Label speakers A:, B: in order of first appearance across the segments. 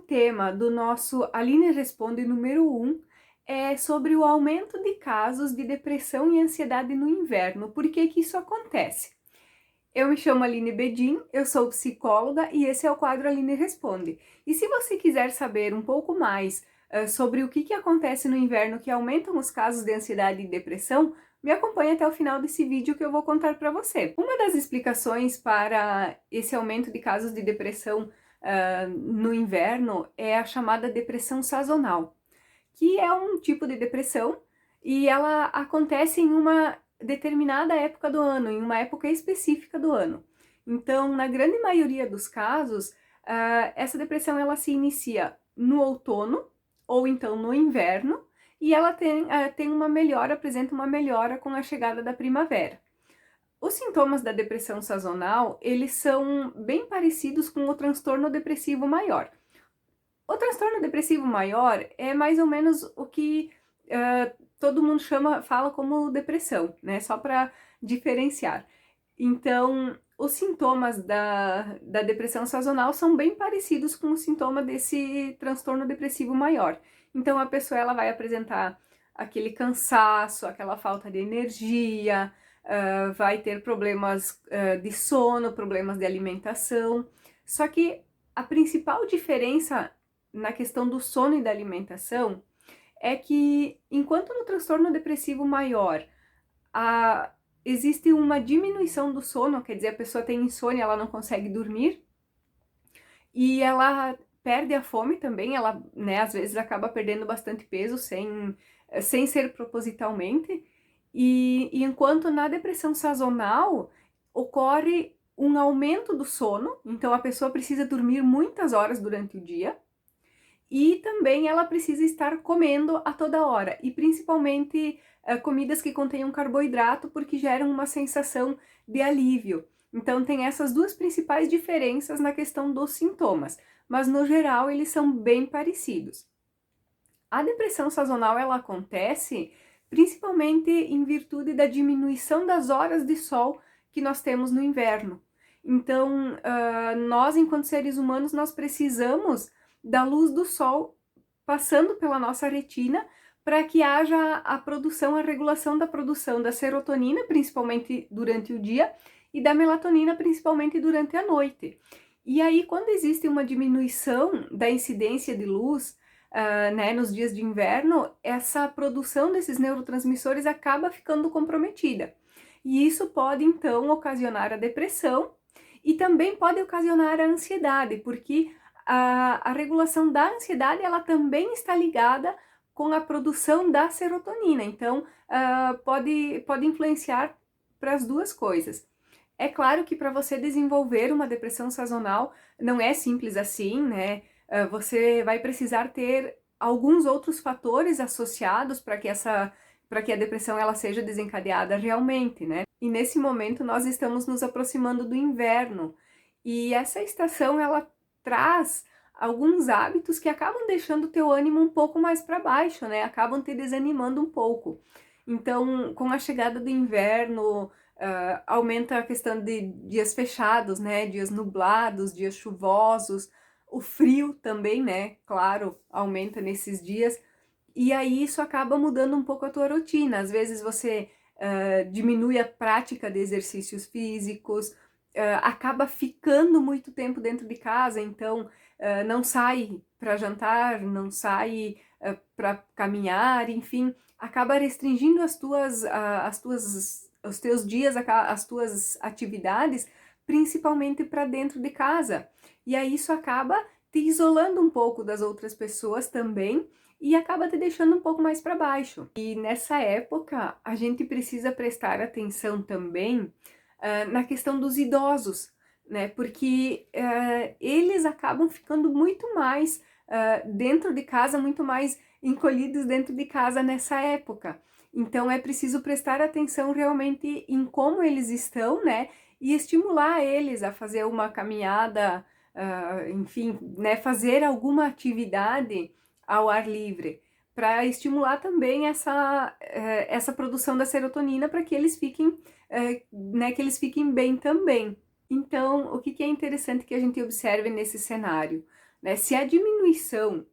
A: tema do nosso Aline Responde número 1 é sobre o aumento de casos de depressão e ansiedade no inverno. Por que que isso acontece? Eu me chamo Aline Bedin, eu sou psicóloga e esse é o quadro Aline Responde. E se você quiser saber um pouco mais sobre o que acontece no inverno que aumentam os casos de ansiedade e depressão, me acompanhe até o final desse vídeo que eu vou contar para você. Uma das explicações para esse aumento de casos de depressão no inverno é a chamada depressão sazonal, que é um tipo de depressão e ela acontece em uma determinada época do ano, em uma época específica do ano. Então, na grande maioria dos casos, essa depressão ela se inicia no outono ou então no inverno e ela tem uma melhora, apresenta uma melhora com a chegada da primavera. Os sintomas da depressão sazonal, eles são bem parecidos com o transtorno depressivo maior. O transtorno depressivo maior é mais ou menos o que todo mundo fala como depressão, né? Só para diferenciar. Então, os sintomas da depressão sazonal são bem parecidos com o sintoma desse transtorno depressivo maior. Então, a pessoa ela vai apresentar aquele cansaço, aquela falta de energia, vai ter problemas de sono, problemas de alimentação. Só que a principal diferença na questão do sono e da alimentação é que, enquanto no transtorno depressivo maior existe uma diminuição do sono, quer dizer, a pessoa tem insônia, ela não consegue dormir, e ela perde a fome também, ela, né, às vezes acaba perdendo bastante peso sem ser propositalmente, e enquanto na depressão sazonal ocorre um aumento do sono, então a pessoa precisa dormir muitas horas durante o dia, e também ela precisa estar comendo a toda hora, e principalmente comidas que contenham carboidrato, porque geram uma sensação de alívio. Então tem essas duas principais diferenças na questão dos sintomas, mas no geral eles são bem parecidos. A depressão sazonal ela acontece principalmente em virtude da diminuição das horas de sol que nós temos no inverno. Então, nós enquanto seres humanos, nós precisamos da luz do sol passando pela nossa retina para que haja a regulação da produção da serotonina, principalmente durante o dia, e da melatonina, principalmente durante a noite. E aí, quando existe uma diminuição da incidência de luz, né, nos dias de inverno, essa produção desses neurotransmissores acaba ficando comprometida. E isso pode, então, ocasionar a depressão e também pode ocasionar a ansiedade, porque a regulação da ansiedade, ela também está ligada com a produção da serotonina, então pode influenciar para as duas coisas. É claro que para você desenvolver uma depressão sazonal não é simples assim, né? Você vai precisar ter alguns outros fatores associados para que a depressão ela seja desencadeada realmente, né? E nesse momento nós estamos nos aproximando do inverno, e essa estação ela traz alguns hábitos que acabam deixando o teu ânimo um pouco mais para baixo, né? Acabam te desanimando um pouco. Então, com a chegada do inverno, aumenta a questão de dias fechados, né? Dias nublados, dias chuvosos. O frio também, né? Claro, aumenta nesses dias. E aí isso acaba mudando um pouco a tua rotina. Às vezes você diminui a prática de exercícios físicos, acaba ficando muito tempo dentro de casa, então não sai para jantar, não sai para caminhar, enfim, acaba restringindo os teus dias, as tuas atividades, principalmente para dentro de casa. E aí isso acaba te isolando um pouco das outras pessoas também, e acaba te deixando um pouco mais para baixo. E nessa época, a gente precisa prestar atenção também na questão dos idosos, né? Porque eles acabam ficando muito mais dentro de casa, muito mais encolhidos dentro de casa nessa época. Então é preciso prestar atenção realmente em como eles estão, né? E estimular eles a fazer uma caminhada, enfim, né? Fazer alguma atividade ao ar livre, para estimular também essa produção da serotonina para que eles fiquem, né, que eles fiquem bem também. Então, o que é interessante que a gente observe nesse cenário? Né? Se a diminuição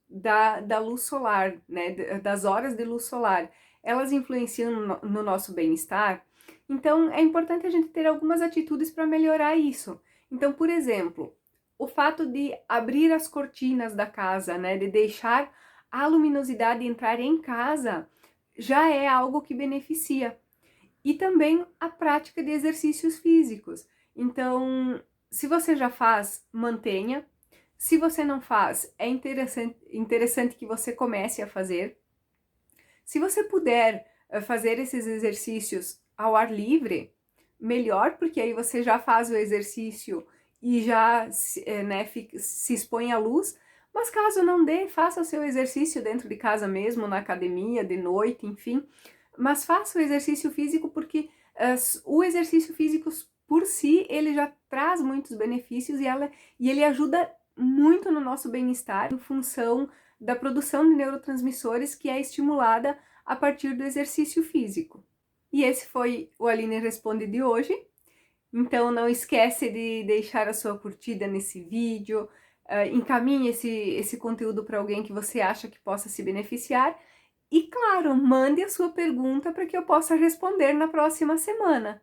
A: da luz solar, né, das horas de luz solar, elas influenciam no nosso bem-estar, então é importante a gente ter algumas atitudes para melhorar isso. Então, por exemplo, o fato de abrir as cortinas da casa, né, de deixar a luminosidade entrar em casa, já é algo que beneficia. E também a prática de exercícios físicos. Então, se você já faz, mantenha. Se você não faz, é interessante que você comece a fazer. Se você puder fazer esses exercícios ao ar livre, melhor, porque aí você já faz o exercício e já né, se expõe à luz. Mas caso não dê, faça o seu exercício dentro de casa mesmo, na academia, de noite, enfim. Mas faça o exercício físico porque o exercício físico por si, ele já traz muitos benefícios e ele ajuda muito no nosso bem-estar em função da produção de neurotransmissores que é estimulada a partir do exercício físico. E esse foi o Aline Responde de hoje. Então não esquece de deixar a sua curtida nesse vídeo, encaminhe esse conteúdo para alguém que você acha que possa se beneficiar e, claro, mande a sua pergunta para que eu possa responder na próxima semana.